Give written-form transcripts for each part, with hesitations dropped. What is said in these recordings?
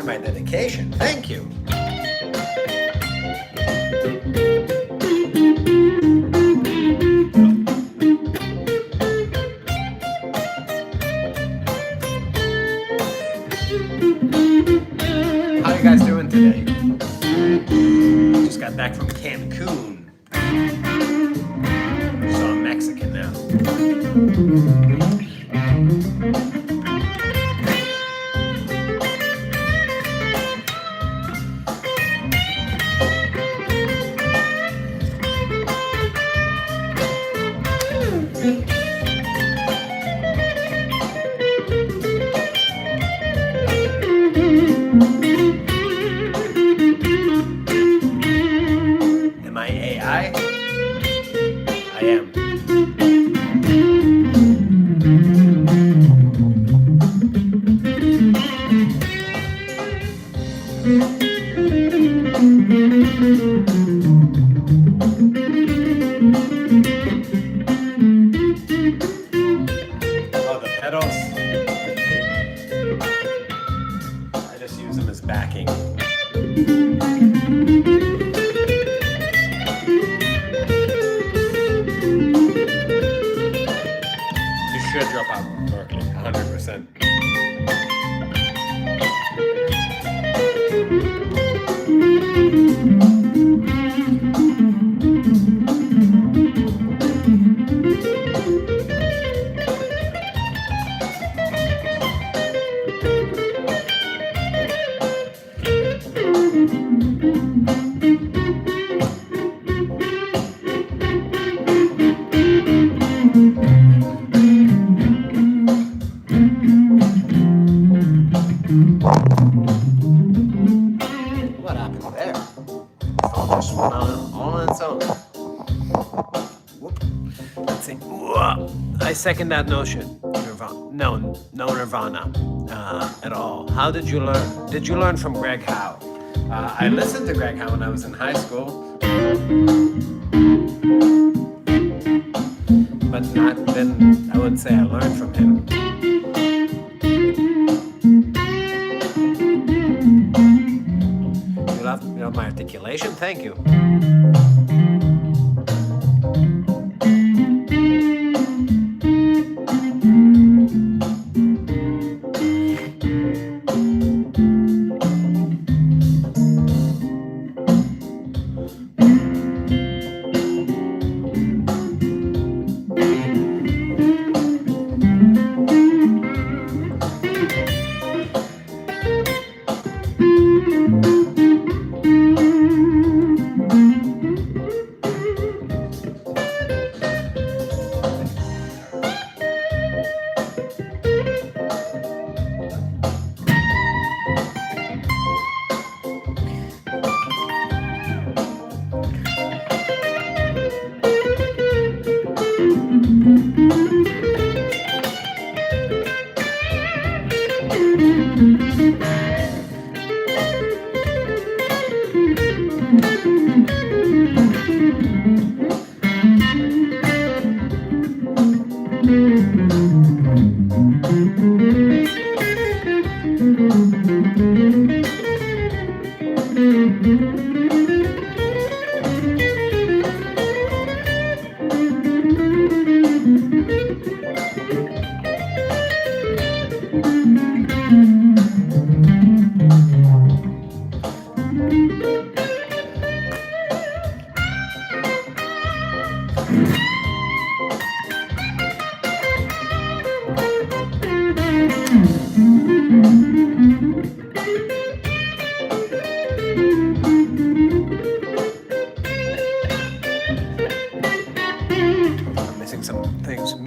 My dedication. Thank you. How you guys doing today? Just got back from Cancun. So I'm Mexican now. Am I AI? I am. Oh, the pedals. I just use them as backing. You should drop out of Berkeley, 100%. What happened there? Phone just went on its own. Whoop. Let's see. I second that notion. No Nirvana at all. How did you learn? Did you learn from Greg Howe? I listened to Greg Howe when I was in high school, but not then. I wouldn't say I learned from him. You love my articulation? Thank you.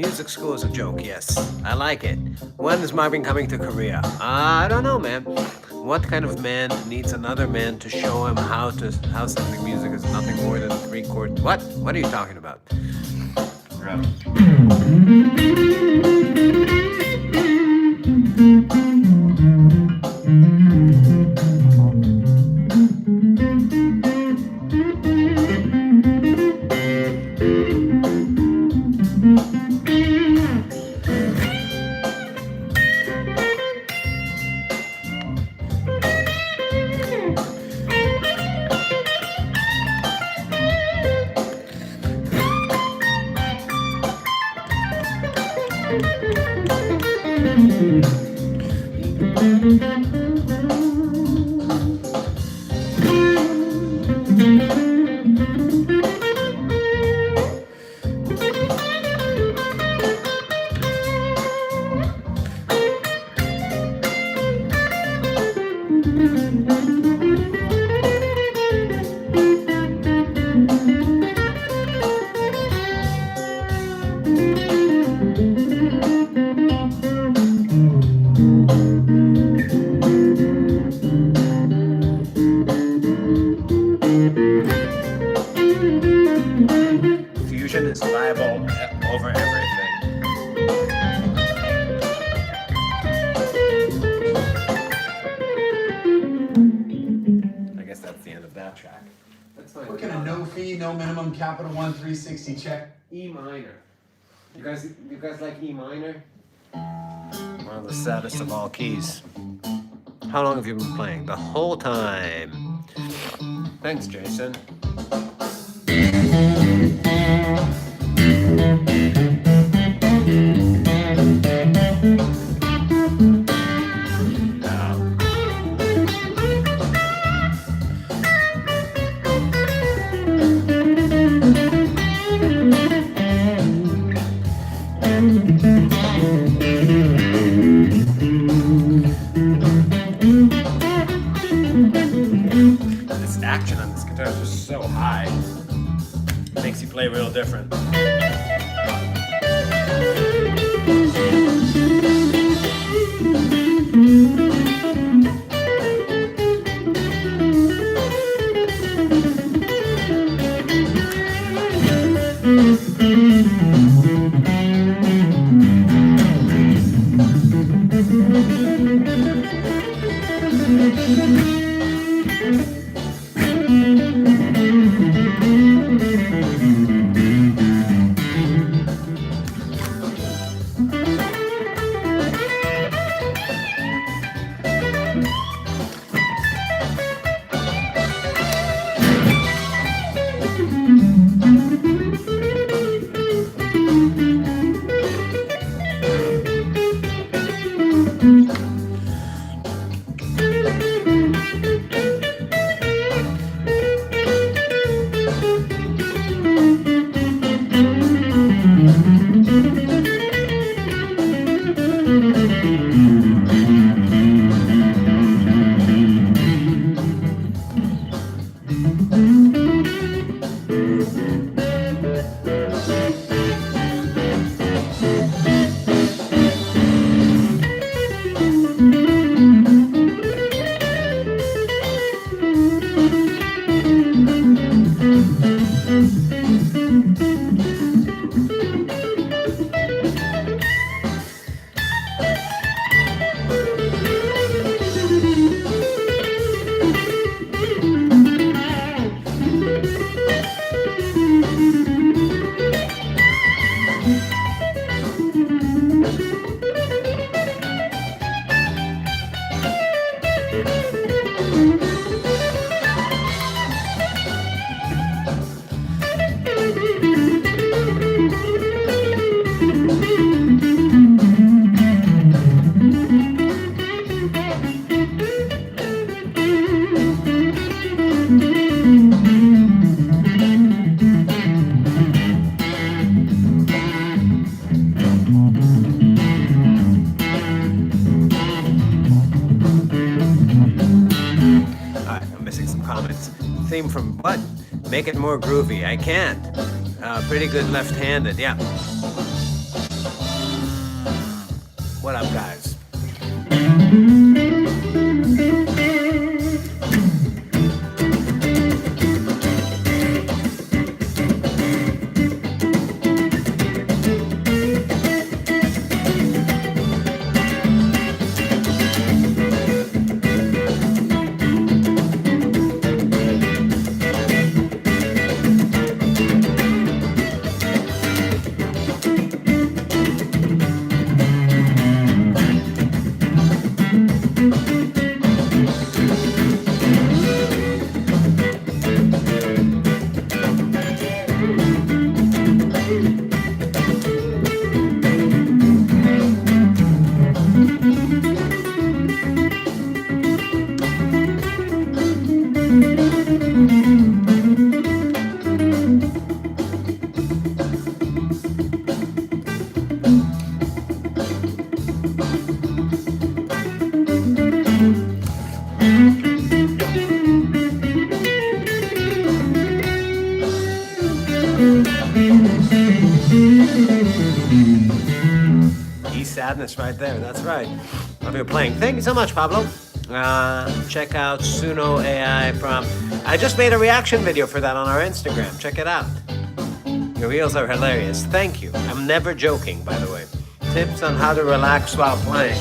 music school is a joke, yes. I like it. When is Marvin coming to Korea? I don't know, man. What kind of man needs another man to show him how something music is nothing more than 3 chords? What? What are you talking about? Fusion is viable over everything. I guess that's the end of that track. What kind of no fee, no minimum, capital one 360 check? E minor. You guys like E minor? One of the saddest of all keys. How long have you been playing? The whole time. Thanks, Jason. This action on this guitar is just so high. It makes you play real different. Theme from Bud. Make it more groovy. I can't. Pretty good left-handed, yeah. What up, guys? Sadness right there, that's right. Love your playing. Thank you so much, Pablo. Check out Suno AI prompt. I just made a reaction video for that on our Instagram. Check it out. Your reels are hilarious. Thank you. I'm never joking, by the way. Tips on how to relax while playing.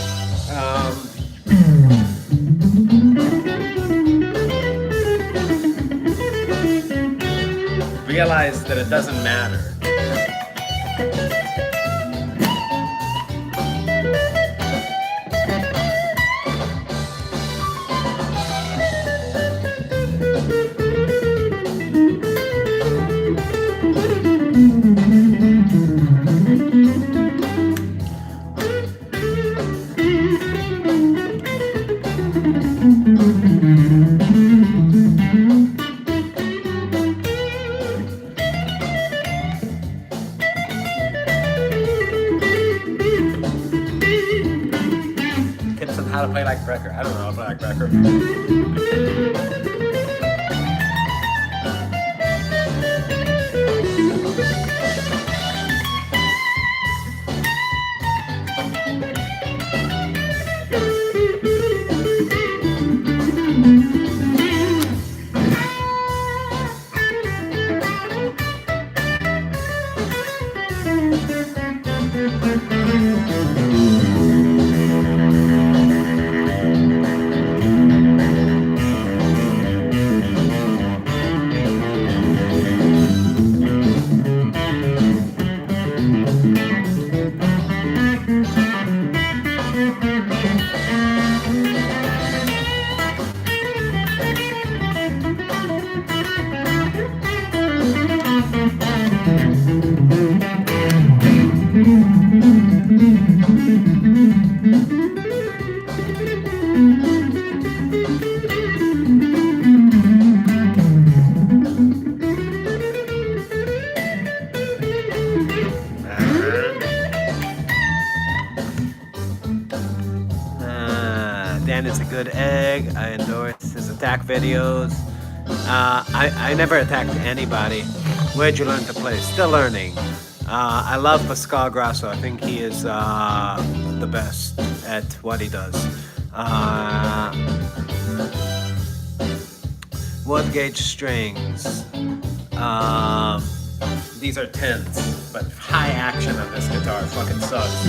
Realize that it doesn't matter. How to play like Brecker. I don't know how to play like Brecker. Dan is a good egg. I endorse his attack videos. I never attacked anybody. Where'd you learn to play? Still learning. I love Pascal Grasso. I think he is the best at what he does. Wood gauge strings. These are 10s, but high action on this guitar fucking sucks.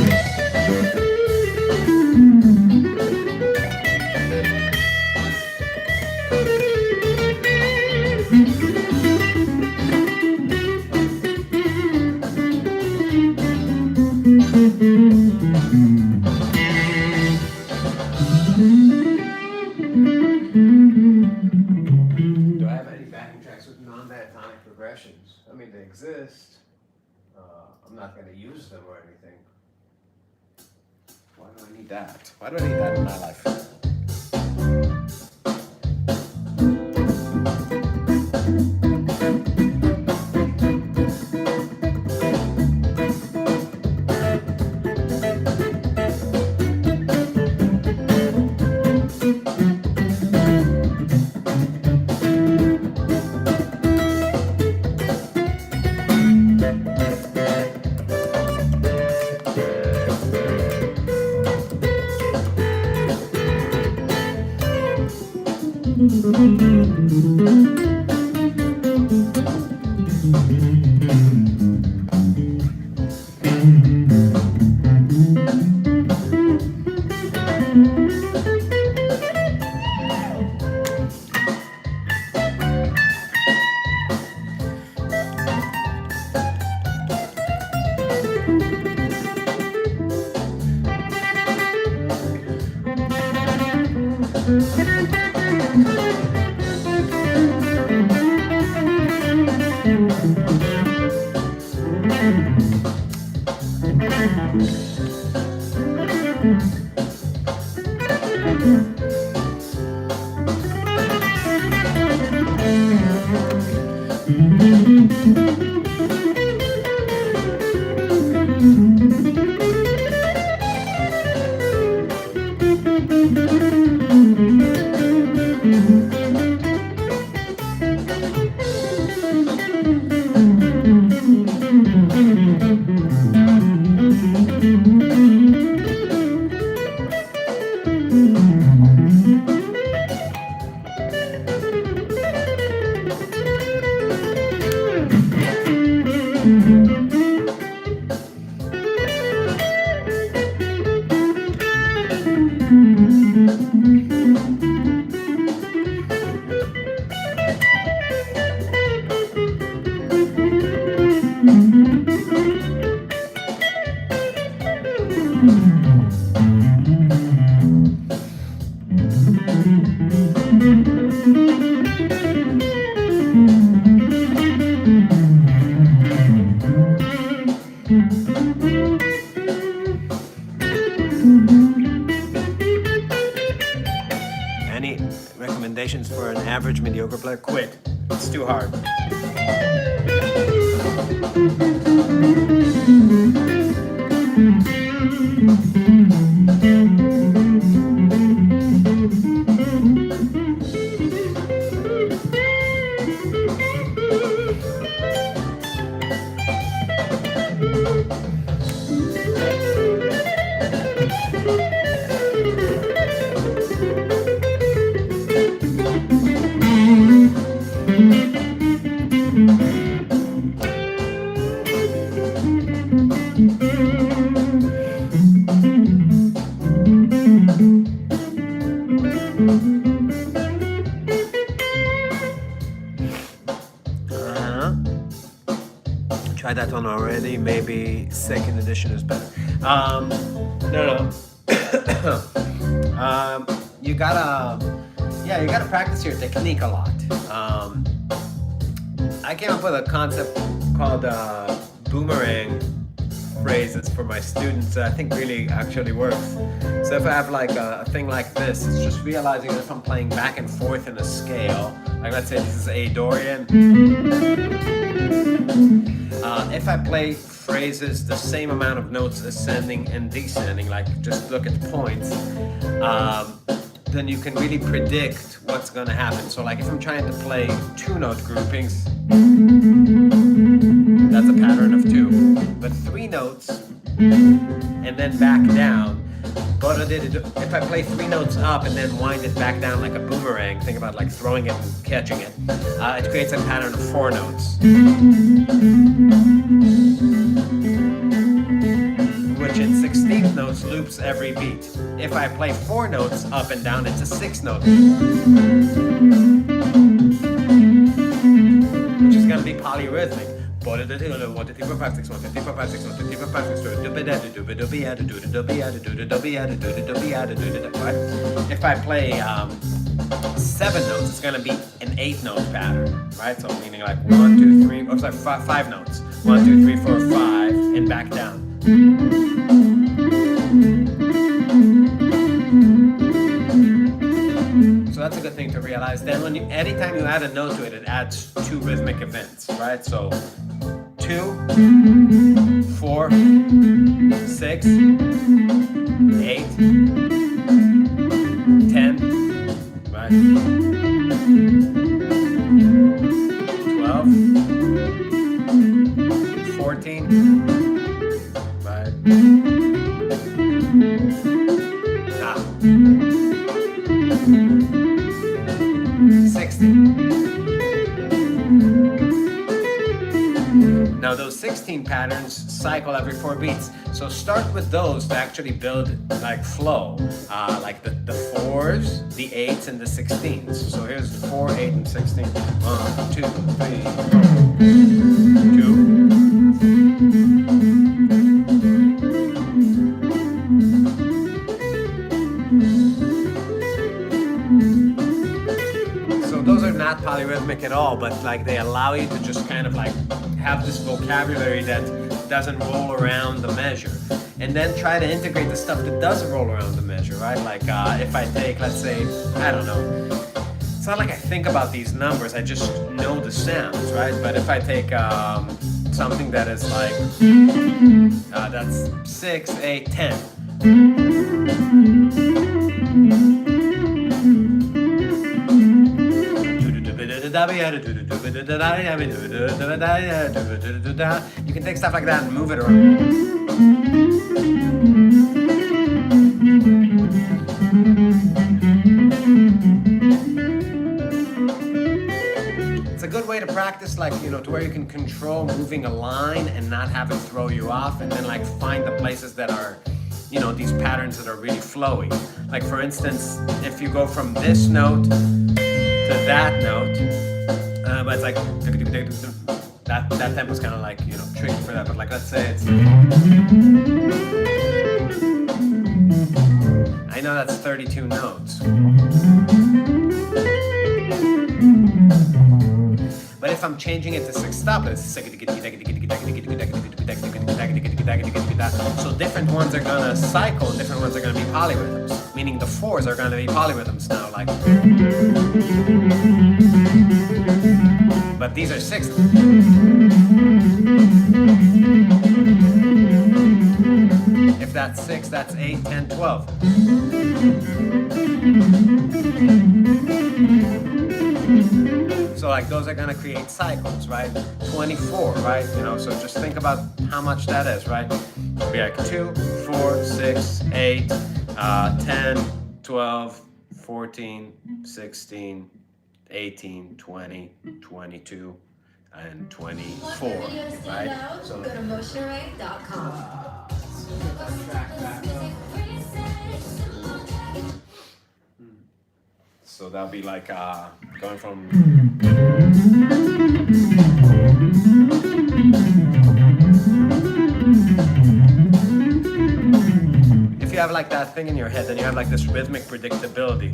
Do I have any backing tracks with non-diatonic progressions? I mean, they exist. I'm not going to use them or anything. Why do I need that? Why do I need that in my life? Any recommendations for an average mediocre player? Quit. It's too hard. Tried that one already. Maybe second edition is better. No. You gotta practice your technique a lot. I came up with a concept called Boomerang phrases for my students that I think really actually works. So if I have like a thing like this, it's just realizing that if I'm playing back and forth in a scale, like let's say this is A Dorian. If I play phrases the same amount of notes ascending and descending, like just look at the points, then you can really predict what's gonna happen. So like if I'm trying to play 2-note groupings, that's a pattern of 2. But 3 notes and then back down. But if I play 3 notes up and then wind it back down like a boomerang, think about like throwing it and catching it, it creates a pattern of 4 notes. Which in 16th notes loops every beat. If I play 4 notes up and down, it's a 6-note. Which is gonna be polyrhythmic. If I play 7 notes, it's gonna be an 8-note pattern, right? So meaning like 1, 2, 3, oh sorry, 5 notes. 1, 2, 3, 4, 5, and back down. So that's a good thing to realize. Then anytime you add a note to it, it adds 2 rhythmic events, right? So 2, 4, 6, 8, 10, right? 12, 14, right? Now those 16 patterns cycle every 4 beats. So start with those to actually build like flow, like the 4s, the 8s, and the 16s. So here's 4, 8, and 16. 1, 2, 3, 2. So those are not polyrhythmic at all, but like they allow you to just kind of like have this vocabulary that doesn't roll around the measure. And then try to integrate the stuff that doesn't roll around the measure, right? Like if I take, let's say, I don't know. It's not like I think about these numbers, I just know the sounds, right? But if I take something that is like, that's 6, 8, 10. You can take stuff like that and move it around. It's a good way to practice, like, you know, to where you can control moving a line and not have it throw you off, and then like find the places that are, you know, these patterns that are really flowy. Like for instance, if you go from this note to that note, but it's like that tempo's kind of like, you know, tricky for that. But like, let's say it's, I know that's 32 notes. But if I'm changing it to 6 stoplets, so different ones are gonna cycle, and different ones are gonna be polyrhythms. Meaning the 4s are gonna be polyrhythms now, like. But these are 6s. If that's 6, that's 8, 10, 12. So like those are gonna create cycles, right? 24, right? You know, so just think about how much that is, right? It'll be like 2, 4, 6, 8, 10, 12, 14, 16, 18, 20, 22, and 24, right? So go to motionarray.com. So that'll be like going from. If you have like that thing in your head, then you have like this rhythmic predictability.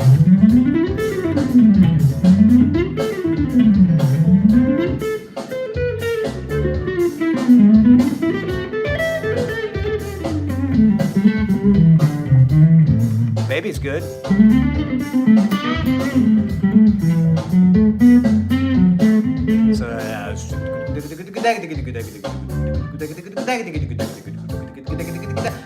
Baby's good.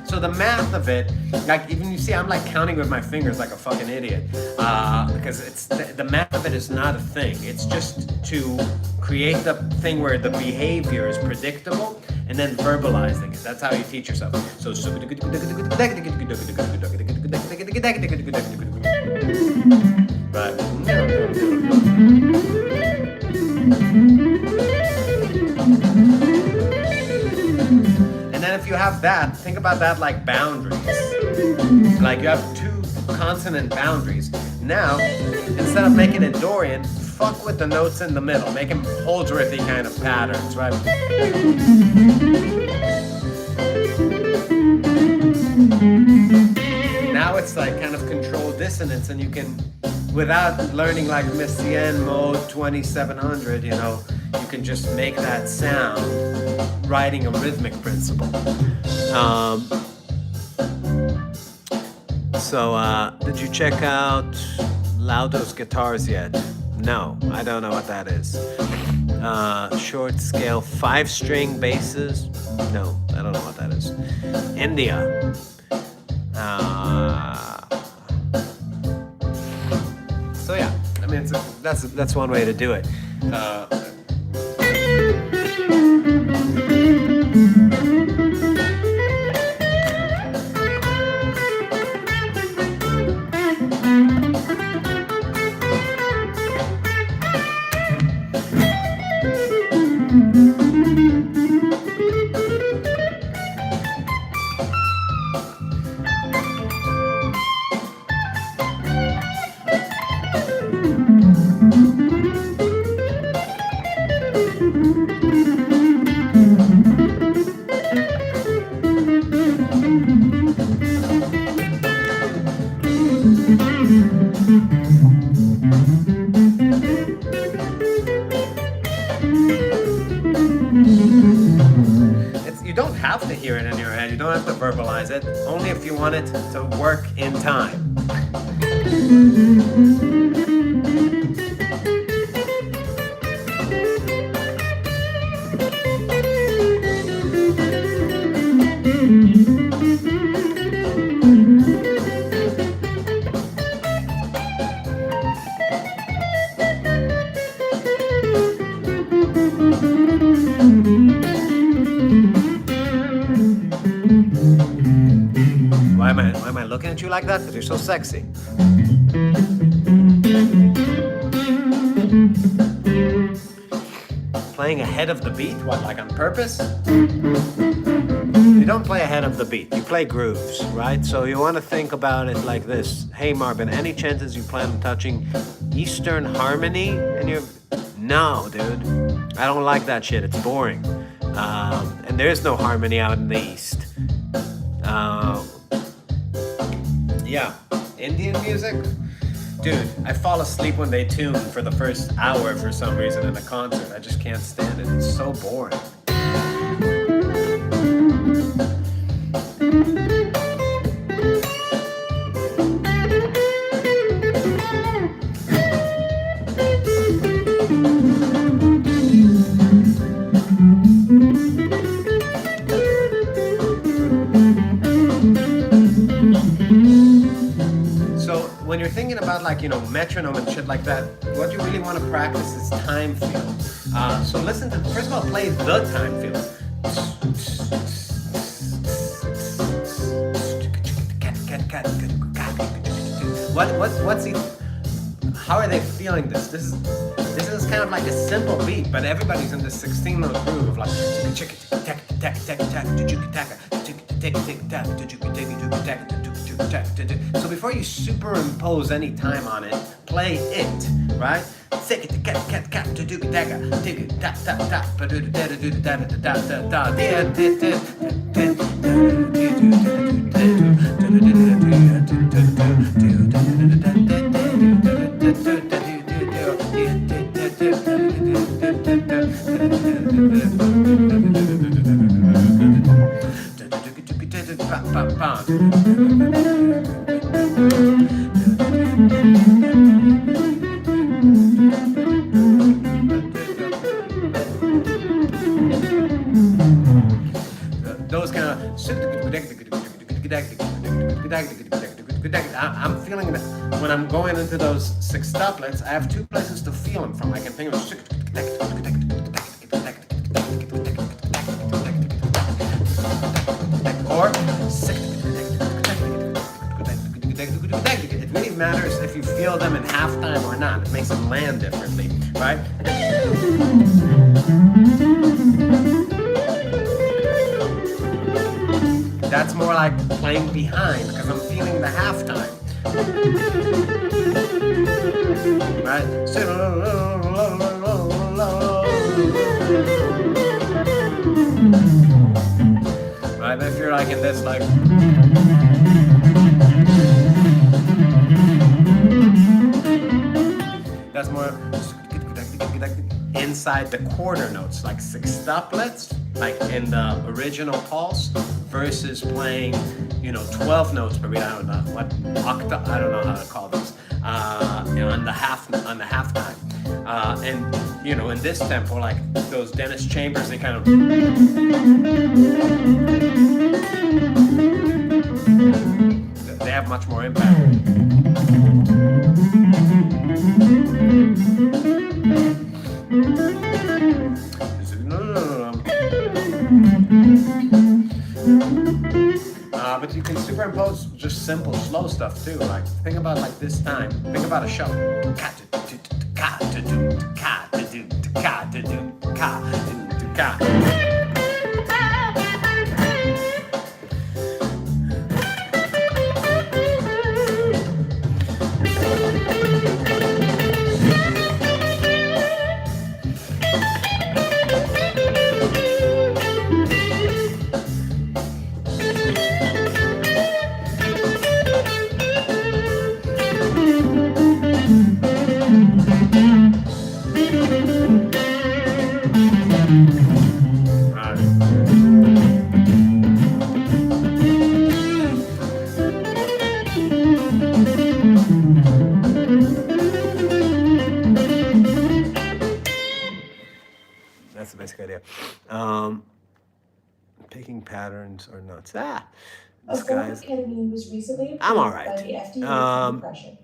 So the math of it, like even you see, I'm like counting with my fingers like a fucking idiot, because it's the math of it is not a thing. It's just to create the thing where the behavior is predictable and then verbalizing it. That's how you teach yourself. So right. And then if you have that, think about that like boundaries. Like you have 2 consonant boundaries. Now, instead of making it Dorian, fuck with the notes in the middle. Make them Holdrithy kind of patterns, right? Now it's like kind of controlled dissonance, and you can, without learning like Messiaen mode 2700, you know, you can just make that sound riding a rhythmic principle. Did you check out Laudo's guitars yet? No, I don't know what that is. Short scale 5-string basses? No, I don't know what that is. India. So yeah, I mean that's one way to do it. have to hear it in your head. You don't have to verbalize it. Only if you want it to work in time. Why am I looking at you like that? Because you're so sexy. Playing ahead of the beat? What, like on purpose? You don't play ahead of the beat. You play grooves, right? So you want to think about it like this. Hey Marvin, any chances you plan on touching Eastern harmony in your... No, dude. I don't like that shit. It's boring. And there is no harmony out in the East. Yeah, Indian music? Dude, I fall asleep when they tune for the first hour for some reason in a concert. I just can't stand it. It's so boring. When you're thinking about like, metronome and shit like that, what you really want to practice is time feel. So listen to, first of all, play the time feel. What's he, how are they feeling this? This is kind of like a simple beat, but everybody's in this 16-note groove of like so before you superimpose any time on it, play it, right? Those kind of... I'm feeling that when I'm going into those sextuplets, I have two places to feel them from. I can think of... Or... It really matters if you feel them in halftime or not. It makes them land differently, right? That's more like playing behind because I'm feeling the halftime. Right? Right? But if you're like in this, like... That's more inside the quarter notes, like sextuplets, like in the original pulse, versus playing, 12 notes per beat. I don't know what octave. I don't know how to call this. On the halftime, and in this tempo, like those Dennis Chambers, they kind of. They have much more impact. But you can superimpose just simple, slow stuff too. Like think about like this time. Think about a show. Picking patterns or nuts. This guy's. Ketamine was recently I'm all approved right. by the FDA for depression.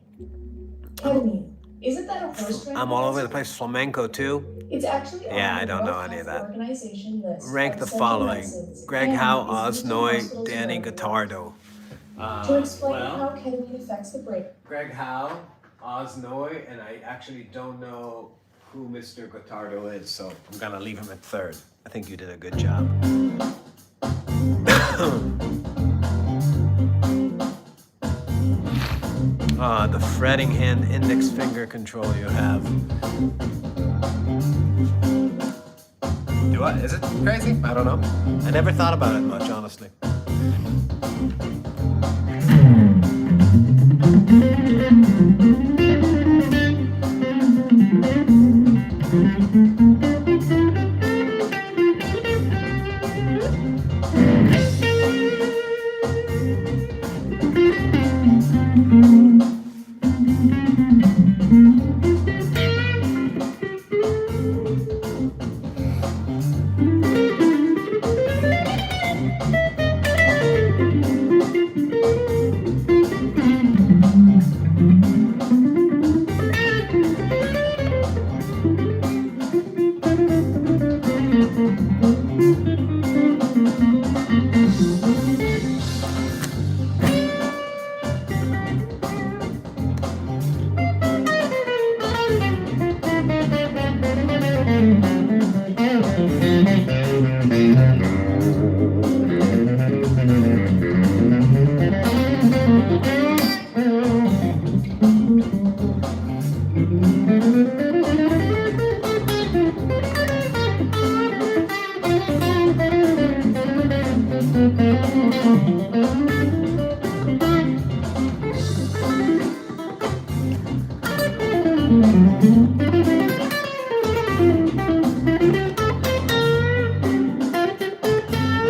Ketamine. Isn't that a horse tranquilizer? I'm all over the place. Flamenco too. It's actually on Yeah, I the don't know World any of Health that. Organization list Rank of the essential following: medicines Greg and Howe, is used in Osnoy, hospitals Danny around the world. Gottardo. To explain how ketamine affects the brain. Greg Howe, Osnoy, and I actually don't know who Mr. Gottardo is, so I'm gonna leave him at third. I think you did a good job. The fretting hand index finger control you have. Is it crazy? I don't know. I never thought about it much, honestly.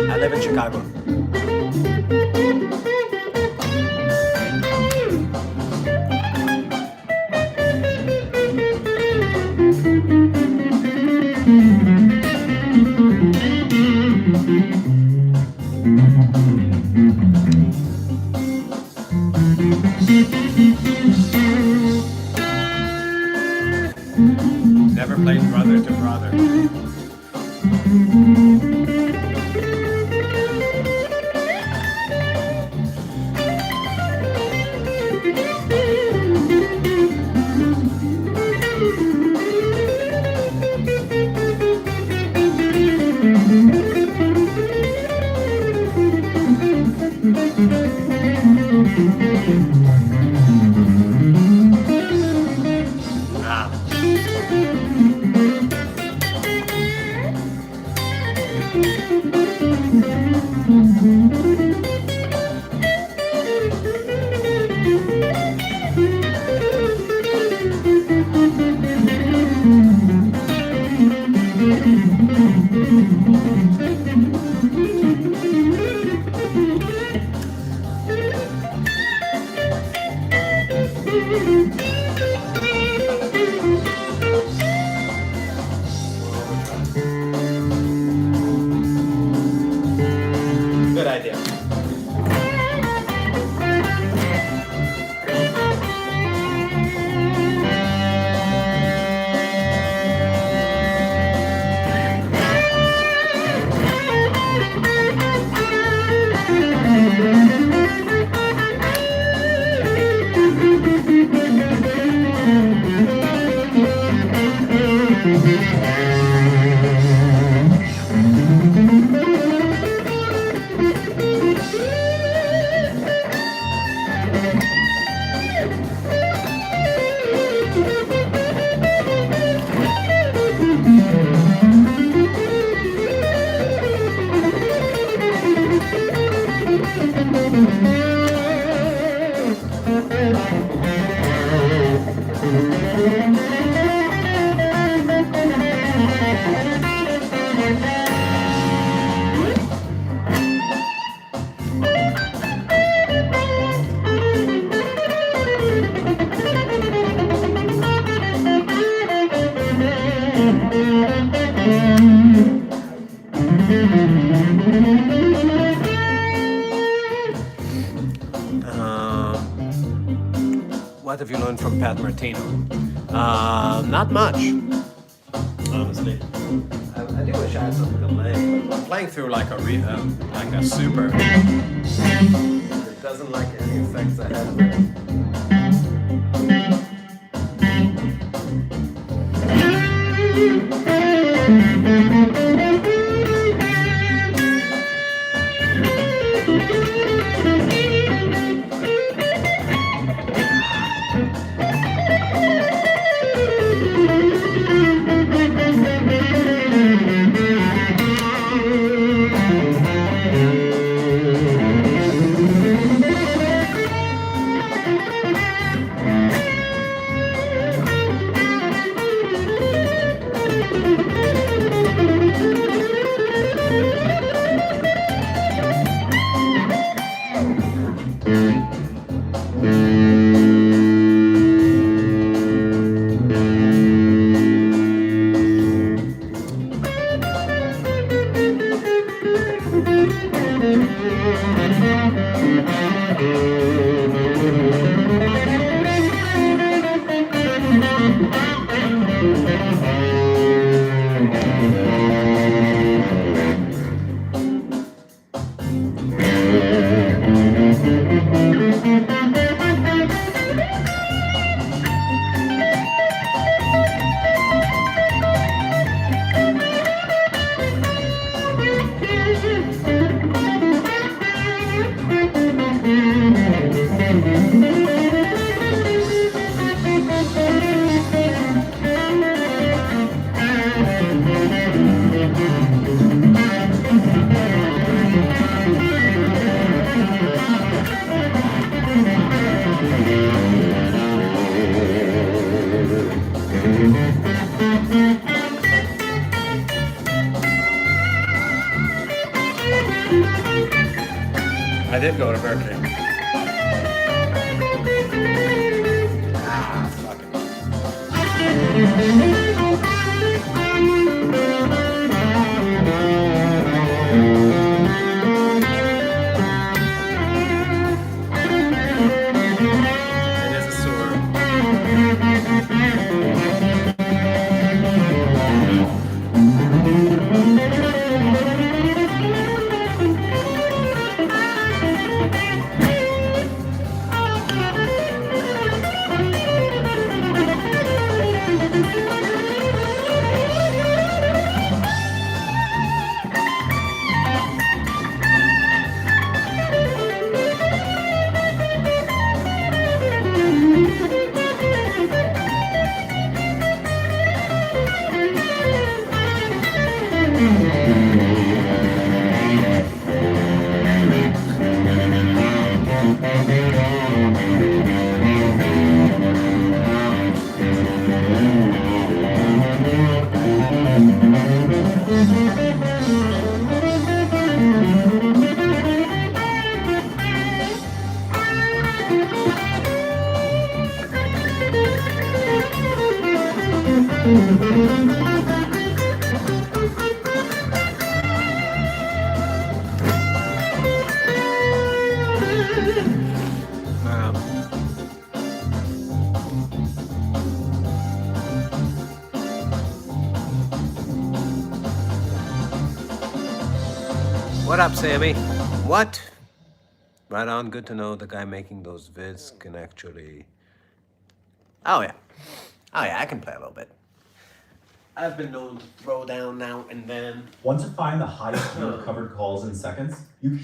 I live in Chicago. Never played brother to brother. What have you learned from Pat Martino? Not much, honestly. I do wish I had something to play. I'm playing through like a super. It doesn't like any effects I have. I did go to Berkeley. Ah, fuck it is a sewer. What up, Sammy? What? Right on, good to know the guy making those vids can actually... Oh yeah, I can play a little bit. I've been known to throw down now and then. Once you find the highest number of covered calls in seconds, you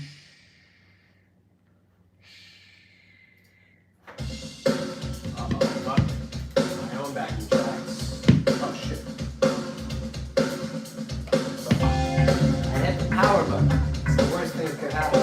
My own backing tracks. Oh shit. I hit the power button. It's the worst thing that could happen.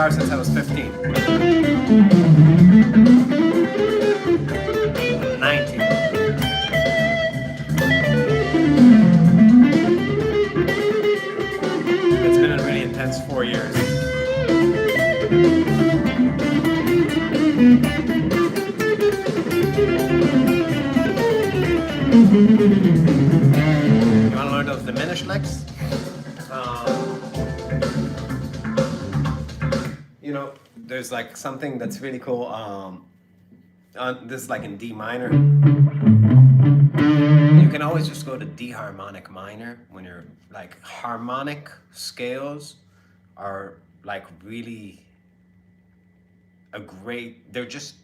guitar since I was 15. 19. It's been a really intense 4 years. You want to learn those diminished licks? You know, there's like something that's really cool. This is like in D minor. You can always just go to D harmonic minor when you're like harmonic scales are like really they're just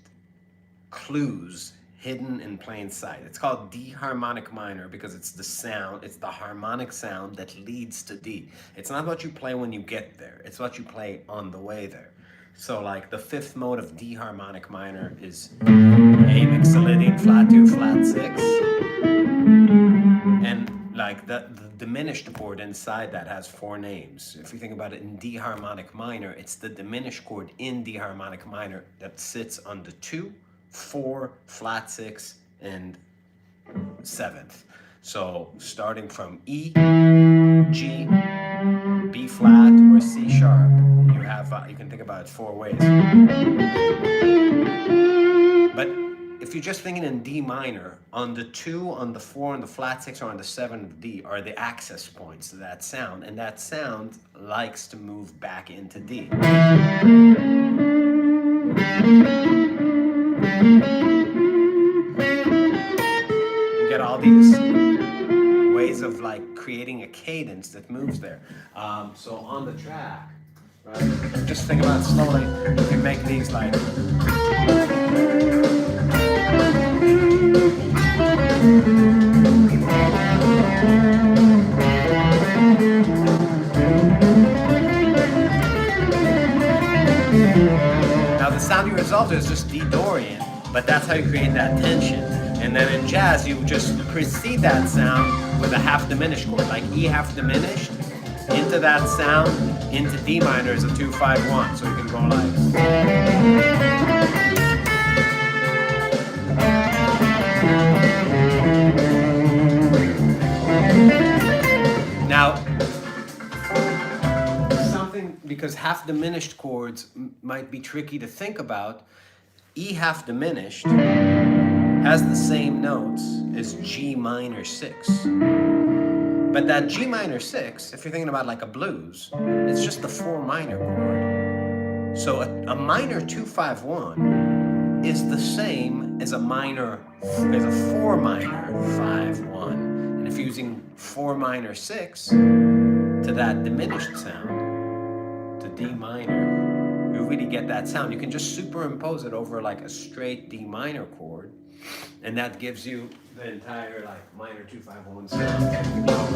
clues hidden in plain sight. It's called D harmonic minor because it's the harmonic sound that leads to D. It's not what you play when you get there, it's what you play on the way there. So like the fifth mode of D harmonic minor is A mixolydian flat 2 flat 6. And like the diminished chord inside that has 4 names. If you think about it in D harmonic minor, it's the diminished chord in D harmonic minor that sits on the 2, 4, flat 6, and 7th. So starting from E, G, B flat, or C sharp, you can think about it 4 ways. But if you're just thinking in D minor, on the 2, on the 4, on the flat 6, or on the 7 of D are the access points to that sound, and that sound likes to move back into D. You get all these ways of like creating a cadence that moves there. So on the track, right? Just think about it slowly. You can make these like. Now the sound you result is just D Dorian, but that's how you create that tension. And then in jazz, you just precede that sound with a half diminished chord, like E half diminished, into that sound, into D minor is a 2-5-1. So you can go like. Now, because half diminished chords might be tricky to think about, E half diminished has the same notes as G minor 6. But that G minor 6, if you're thinking about like a blues, it's just the 4 minor chord. So a minor 2-5-1 is the same as a 4 minor 5-1. And if you're using 4 minor 6 to that diminished sound, to D minor, you really get that sound. You can just superimpose it over like a straight D minor chord, and that gives you the entire like minor 2-5-1 sound. You know,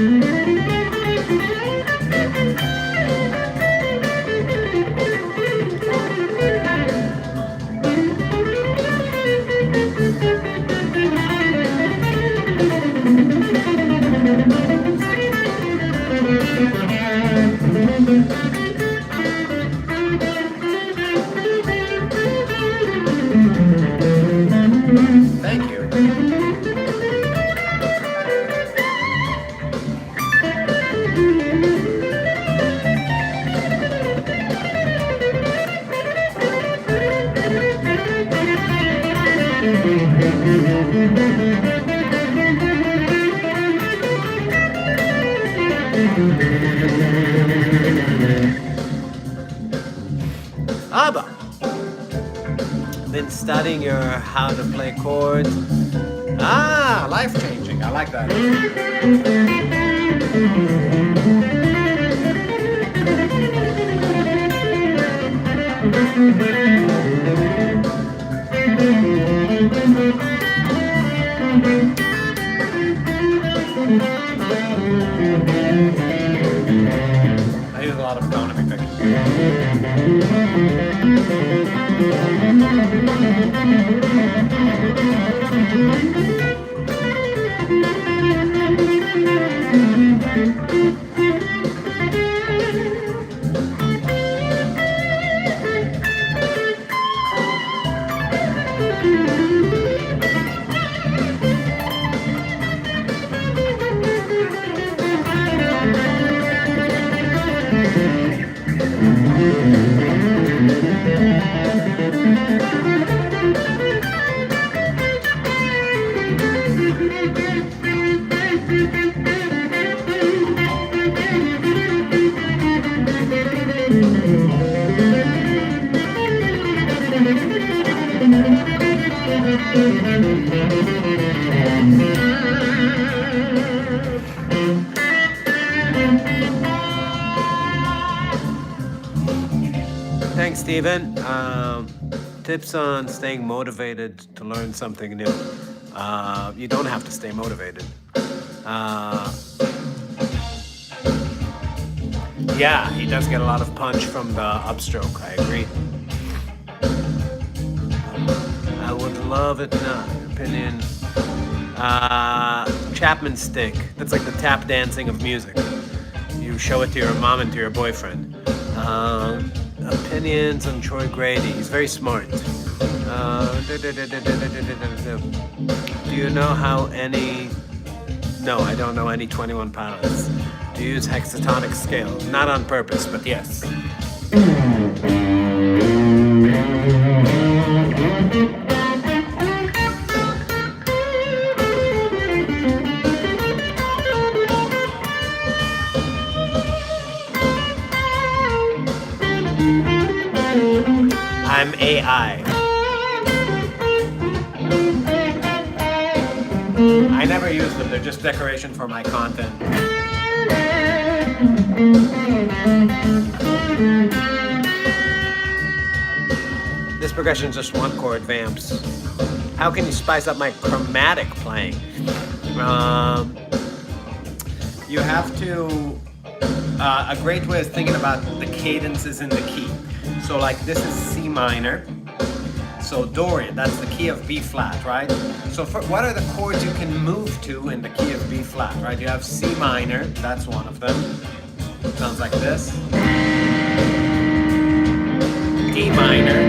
Thank you. Abba. Been studying your how to play chords. Ah, life changing. I like that. I use a lot of economy pictures. Thanks, Steven. Tips on staying motivated to learn something new. You don't have to stay motivated. Yeah, he does get a lot of punch from the upstroke, I agree. I would love it, opinion. Chapman stick. That's like the tap dancing of music. You show it to your mom and to your boyfriend. Opinions on Troy Grady. He's very smart. Do you know how any... No, I don't know any 21 Pilots. Do you use hexatonic scale? Not on purpose, but yes. I'm AI. I never use them, they're just decoration for my content. This progression is just one chord vamps. How can you spice up my chromatic playing? You have to, a great way is thinking about the cadences in the key. So like this is C minor. So Dorian, that's the key of B flat, right? So what are the chords you can move to in the key of B flat, right? You have C minor, that's one of them. Sounds like this. D minor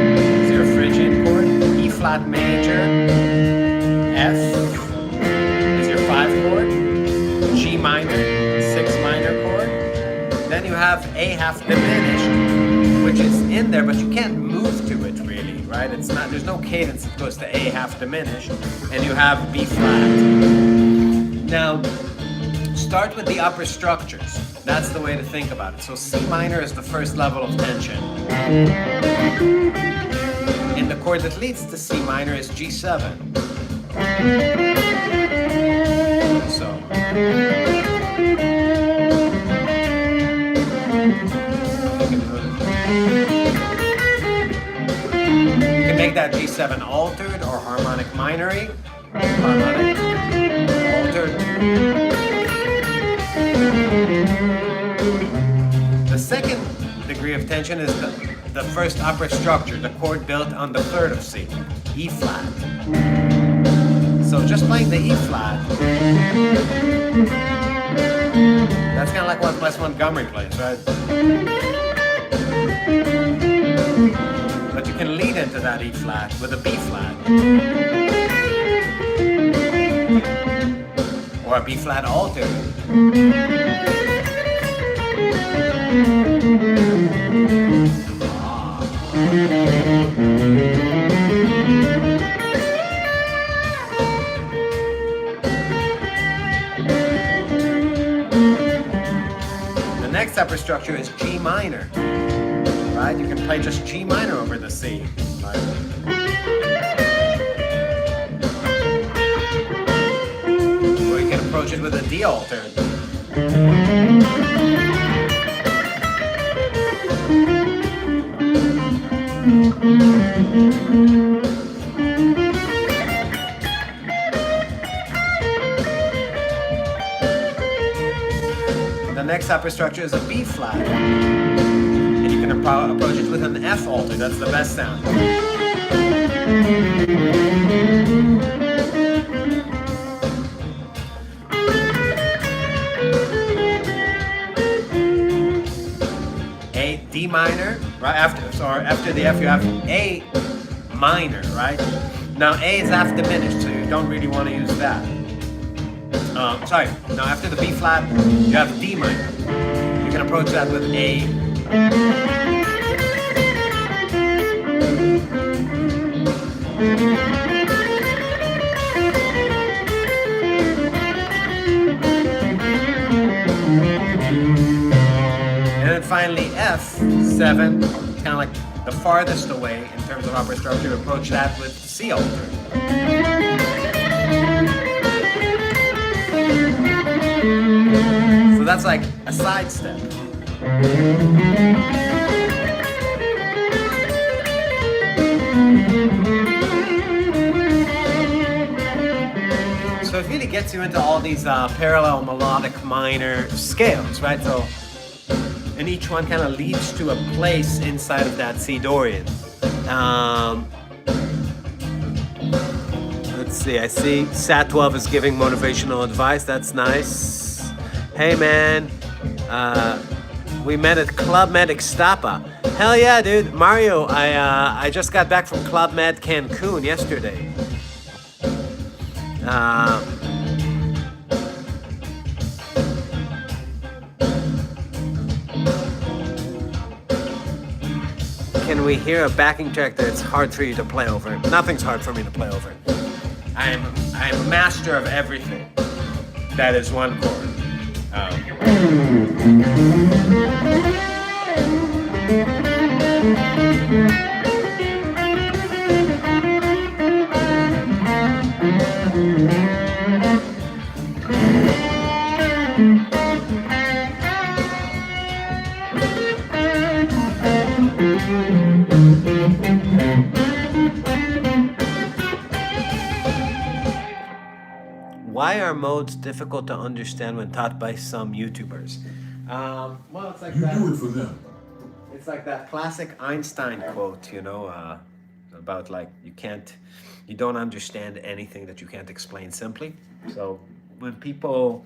is your Phrygian chord. E flat major. F is your 5 chord. G minor, 6 minor chord. Then you have A half diminished, which is in there, but you can't move to it really, right? It's not, there's no cadence that goes to A half diminished, and you have B flat. Now, start with the upper structures. That's the way to think about it. So C minor is the first level of tension. And the chord that leads to C minor is G7. So. You can make that G7 altered or harmonic minory. Harmonic, altered. The second degree of tension is the first upper structure, the chord built on the third of C, E flat. So just playing the E flat, that's kind of like what Wes Montgomery plays, right? But you can lead into that E flat with a B flat. Or a B flat altered. The next upper structure is G minor, right? You can play just G minor over the C, right? Or you can approach it with a D altered. The next upper structure is a B flat, and you can approach it with an F altered. That's the best sound. A, D minor, right after the F you have A minor, right? Now A is half diminished, so you don't really want to use that. Now after the B flat, you have D minor. You can approach that with A. And then finally F7, it's kind of like the farthest away in terms of upper structure, to approach that with C altered. So that's like a side step. So it really gets you into all these parallel melodic minor scales, right? So, and each one kind of leads to a place inside of that C Dorian. Let's see, I see Sat12 is giving motivational advice. That's nice. Hey man, we met at Club Med Ixtapa. Hell yeah, dude. Mario, I just got back from Club Med Cancun yesterday. Can we hear a backing track that's hard for you to play over? Nothing's hard for me to play over. I'm a master of everything. That is one chord. Why are modes difficult to understand when taught by some YouTubers? Well, it's like that. You do it for them. It's like that classic Einstein quote, about like you don't understand anything that you can't explain simply. So when people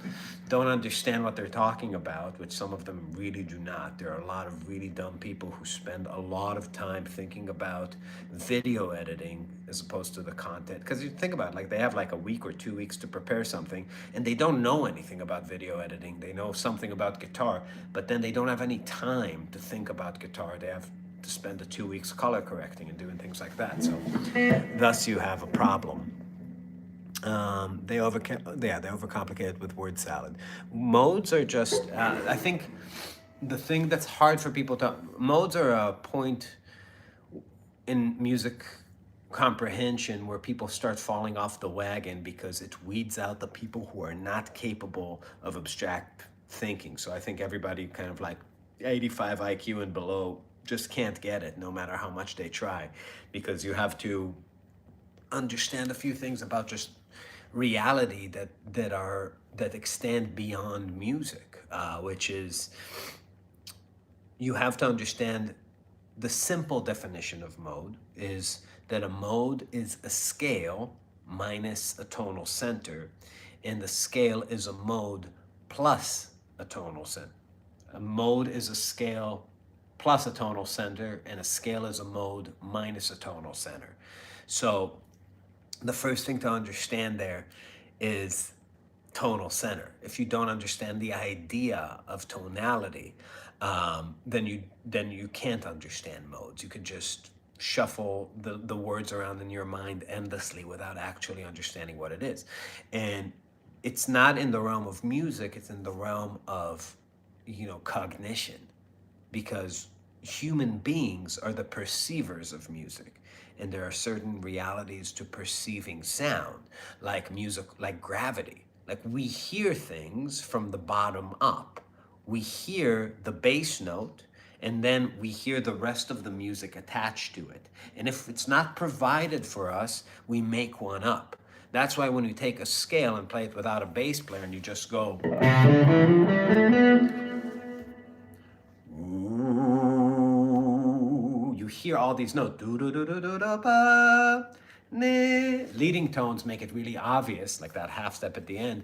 don't understand what they're talking about, which some of them really do not, there are a lot of really dumb people who spend a lot of time thinking about video editing as opposed to the content. Because you think about it, like they have like a week or 2 weeks to prepare something, and they don't know anything about video editing. They know something about guitar, but then they don't have any time to think about guitar. They have to spend the 2 weeks color correcting and doing things like that. So thus you have a problem. They overcomplicate it with word salad. Modes are just, I think the thing that's hard for people to, modes are a point in music comprehension where people start falling off the wagon because it weeds out the people who are not capable of abstract thinking. So I think everybody kind of like 85 IQ and below just can't get it no matter how much they try, because you have to understand a few things about just reality that extend beyond music, which is, you have to understand the simple definition of mode is that a mode is a scale minus a tonal center, and the scale is a mode plus a tonal center. A mode is a scale plus a tonal center, and a scale is a mode minus a tonal center. So the first thing to understand there is tonal center. If you don't understand the idea of tonality, then you can't understand modes. You could just shuffle the words around in your mind endlessly without actually understanding what it is. And it's not in the realm of music, it's in the realm of, cognition, because human beings are the perceivers of music, and there are certain realities to perceiving sound, like music, like gravity. Like, we hear things from the bottom up. We hear the bass note, and then we hear the rest of the music attached to it. And if it's not provided for us, we make one up. That's why when you take a scale and play it without a bass player and you just go, you hear all these notes. Leading tones make it really obvious, like that half step at the end,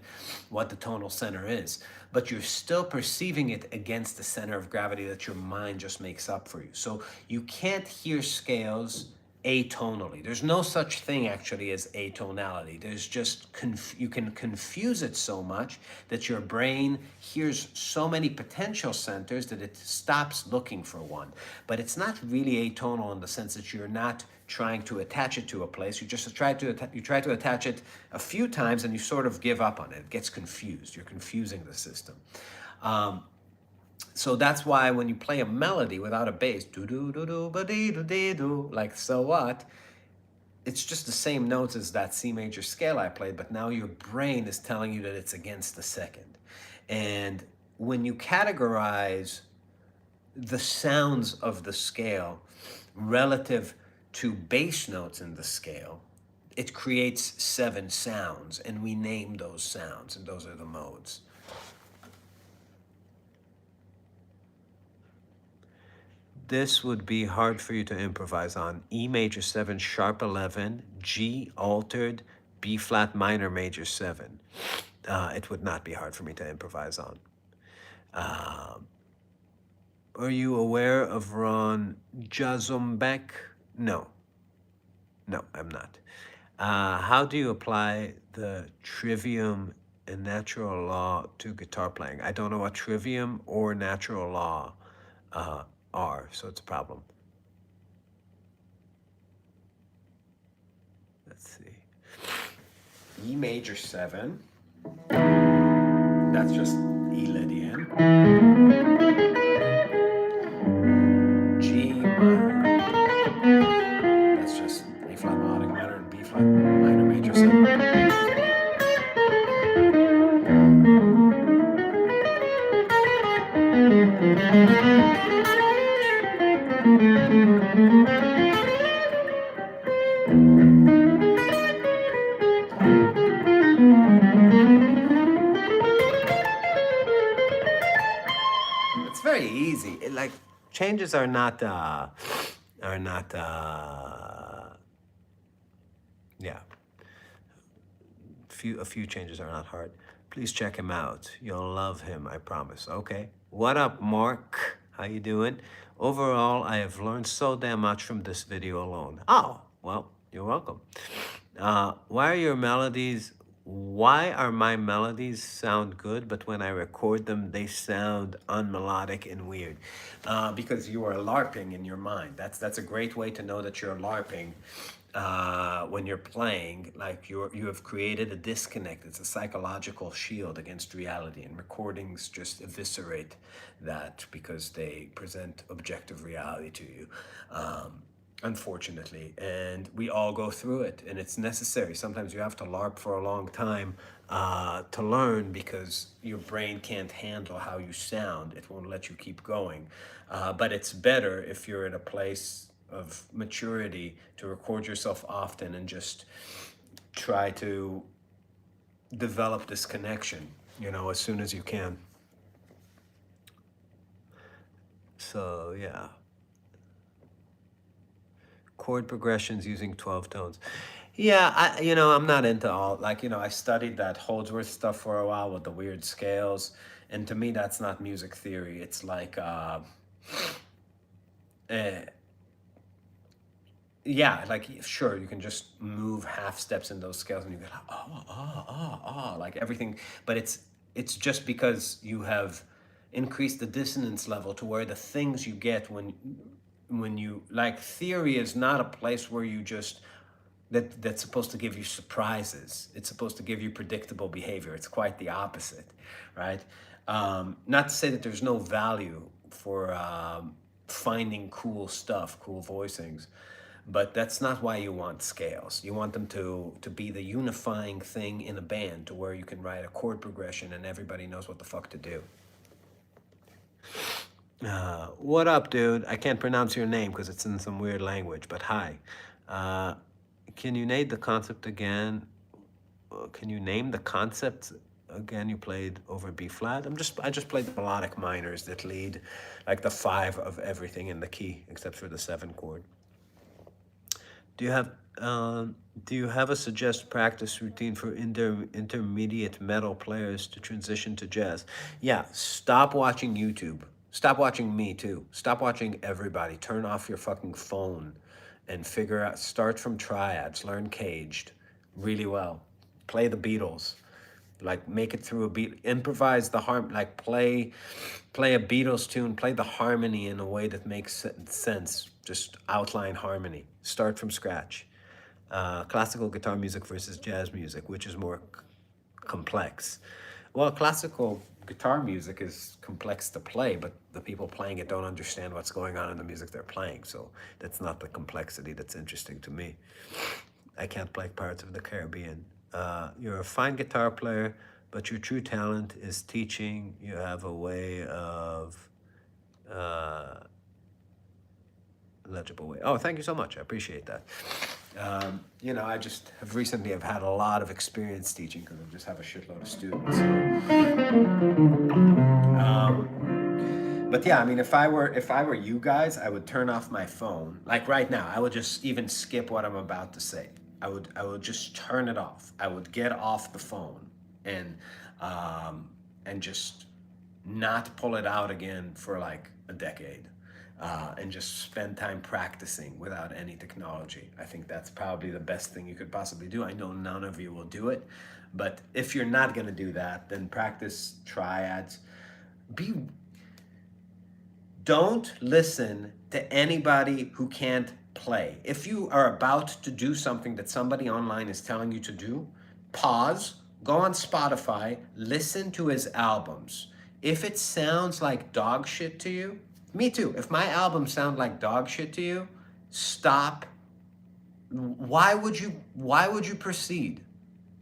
what the tonal center is. But you're still perceiving it against the center of gravity that your mind just makes up for you. So you can't hear scales atonally. There's no such thing actually as atonality. There's just, you can confuse it so much that your brain hears so many potential centers that it stops looking for one. But it's not really atonal in the sense that you're not trying to attach it to a place. You just try to attach it a few times and you sort of give up on it. It gets confused. You're confusing the system. So that's why when you play a melody without a bass, do do do do ba dee do dee do, like so what, it's just the same notes as that C major scale I played, but now your brain is telling you that it's against the second. And when you categorize the sounds of the scale relative to bass notes in the scale, it creates 7 sounds, and we name those sounds, and those are the modes. This would be hard for you to improvise on. E major 7, sharp 11, G altered, B flat minor major 7. It would not be hard for me to improvise on. Are you aware of Ron Jazumbek? No, I'm not. How do you apply the trivium and natural law to guitar playing? I don't know what trivium or natural law are, so it's a problem. Let's see. E major 7. That's just E Lydian. G minor. That's just A flat melodic minor and B flat minor major 7. It's very easy. Like, changes are not yeah. A few changes are not hard. Please check him out. You'll love him, I promise. Okay. What up, Mark? How you doing? Overall, I have learned so damn much from this video alone. Oh, well, you're welcome. Why are my melodies sound good, but when I record them, they sound unmelodic and weird? Because you are LARPing in your mind. That's a great way to know that you're LARPing. When you're playing, like you have created a disconnect. It's a psychological shield against reality, and recordings just eviscerate that because they present objective reality to you. Unfortunately, and we all go through it, and it's necessary. Sometimes you have to LARP for a long time to learn, because your brain can't handle how you sound. It won't let you keep going. But it's better if you're in a place of maturity to record yourself often and just try to develop this connection, you know, as soon as you can. So yeah. Chord progressions using 12 tones. Yeah, I'm not into all, like, I studied that Holdsworth stuff for a while with the weird scales. And to me, that's not music theory. It's like, yeah, like, sure, you can just move half steps in those scales and you go, like everything. But it's just because you have increased the dissonance level to where the things you get when you, like, theory is not a place where you just, that's supposed to give you surprises. It's supposed to give you predictable behavior. It's quite the opposite, right? Not to say that there's no value for finding cool stuff, cool voicings, but that's not why you want scales. You want them to be the unifying thing in a band, to where you can write a chord progression and everybody knows what the fuck to do. What up, dude? I can't pronounce your name because it's in some weird language, but hi. Can you name the concept again? Can you name the concept again you played over B flat? I just played the melodic minors that lead like the 5 of everything in the key except for the 7 chord. Do you have a suggested practice routine for intermediate metal players to transition to jazz? Yeah, stop watching YouTube. Stop watching me too. Stop watching everybody. Turn off your fucking phone and figure out, start from triads, learn caged really well. Play the Beatles. Like, make it through a beat, improvise the like play a Beatles tune, play the harmony in a way that makes sense. Just outline harmony. Start from scratch. Classical guitar music versus jazz music, which is more complex? Well, classical guitar music is complex to play, but the people playing it don't understand what's going on in the music they're playing. So that's not the complexity that's interesting to me. I can't play Pirates of the Caribbean. You're a fine guitar player, but your true talent is teaching. You have a way of legible way. Oh, thank you so much. I appreciate that. I just have recently had a lot of experience teaching because I just have a shitload of students. But yeah, I mean, if I were you guys, I would turn off my phone. Like right now, I would just even skip what I'm about to say. I would just turn it off. I would get off the phone and just not pull it out again for like a decade. And just spend time practicing without any technology. I think that's probably the best thing you could possibly do. I know none of you will do it, but if you're not gonna do that, then practice triads. Don't listen to anybody who can't play. If you are about to do something that somebody online is telling you to do, pause, go on Spotify, listen to his albums. If it sounds like dog shit to you, me too. If my albums sound like dog shit to you, stop. Why would you proceed?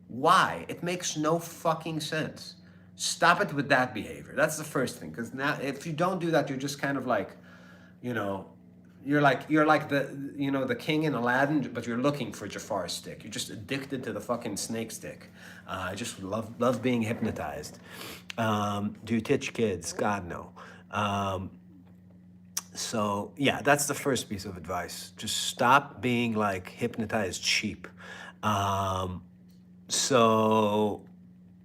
Why? It makes no fucking sense. Stop it with that behavior. That's the first thing. Because now, if you don't do that, you're just kind of like, you're like the king in Aladdin, but you're looking for Jafar's stick. You're just addicted to the fucking snake stick. I just love being hypnotized. Do you teach kids? God, no. So yeah, that's the first piece of advice. Just stop being like hypnotized sheep. So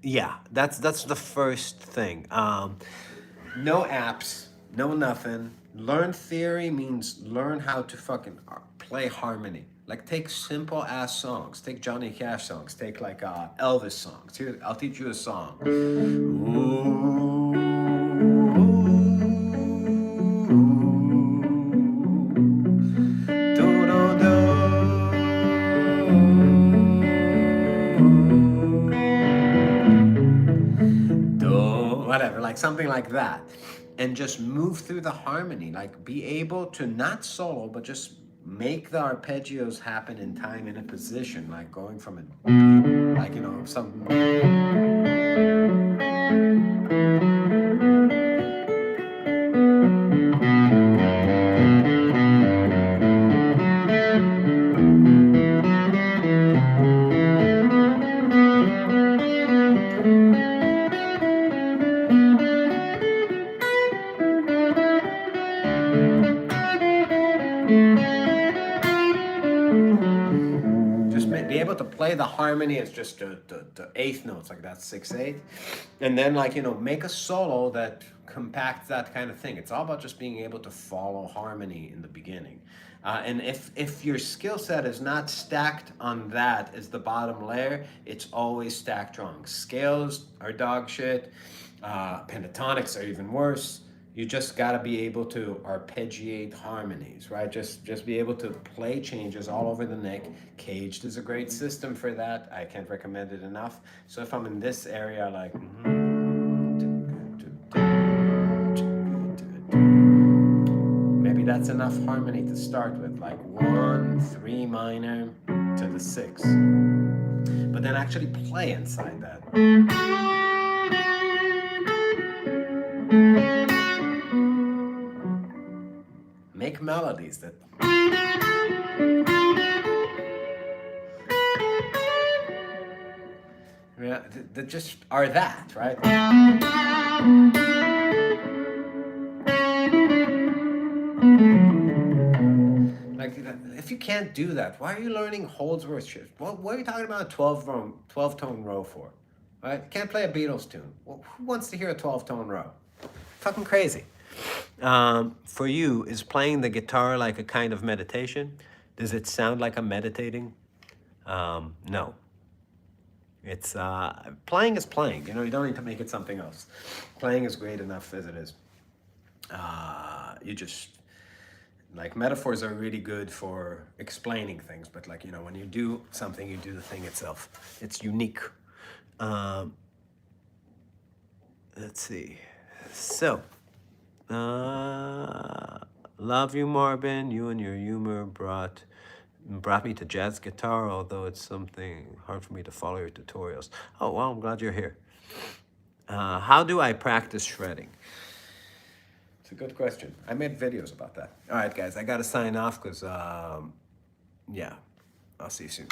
yeah, that's the first thing. No apps, no nothing. Learn theory means learn how to fucking play harmony. Like, take simple ass songs. Take Johnny Cash songs. Take like Elvis songs. Here, I'll teach you a song. Whatever, like something like that. And just move through the harmony. Like, be able to not solo, but just make the arpeggios happen in time in a position, like going from a, like, some. to play the harmony as just the eighth notes, like that's 6/8, and then like make a solo that compacts that kind of thing. It's all about just being able to follow harmony in the beginning. And if your skill set is not stacked on that as the bottom layer, it's always stacked wrong. Scales are dog shit. Pentatonics are even worse. You just gotta be able to arpeggiate harmonies, right? Just be able to play changes all over the neck. Caged is a great system for that. I can't recommend it enough. So if I'm in this area, like maybe that's enough harmony to start with, like 1, 3 minor to the 6. But then actually play inside that. Make melodies that that just are that, right? Like, if you can't do that, why are you learning Holdsworth shit? What are you talking about a 12-tone row for? Right? You can't play a Beatles tune. Well, who wants to hear a 12-tone row? Fucking crazy. For you, is playing the guitar like a kind of meditation? Does it sound like I'm meditating? No. It's playing is playing. You don't need to make it something else. Playing is great enough as it is. You just, like, metaphors are really good for explaining things, but like, when you do something, you do the thing itself. It's unique. Let's see. So, love you, Marvin. You and your humor brought me to jazz guitar, although it's something hard for me to follow your tutorials. Oh, well, I'm glad you're here. How do I practice shredding? It's a good question. I made videos about that. All right, guys, I got to sign off because, yeah, I'll see you soon.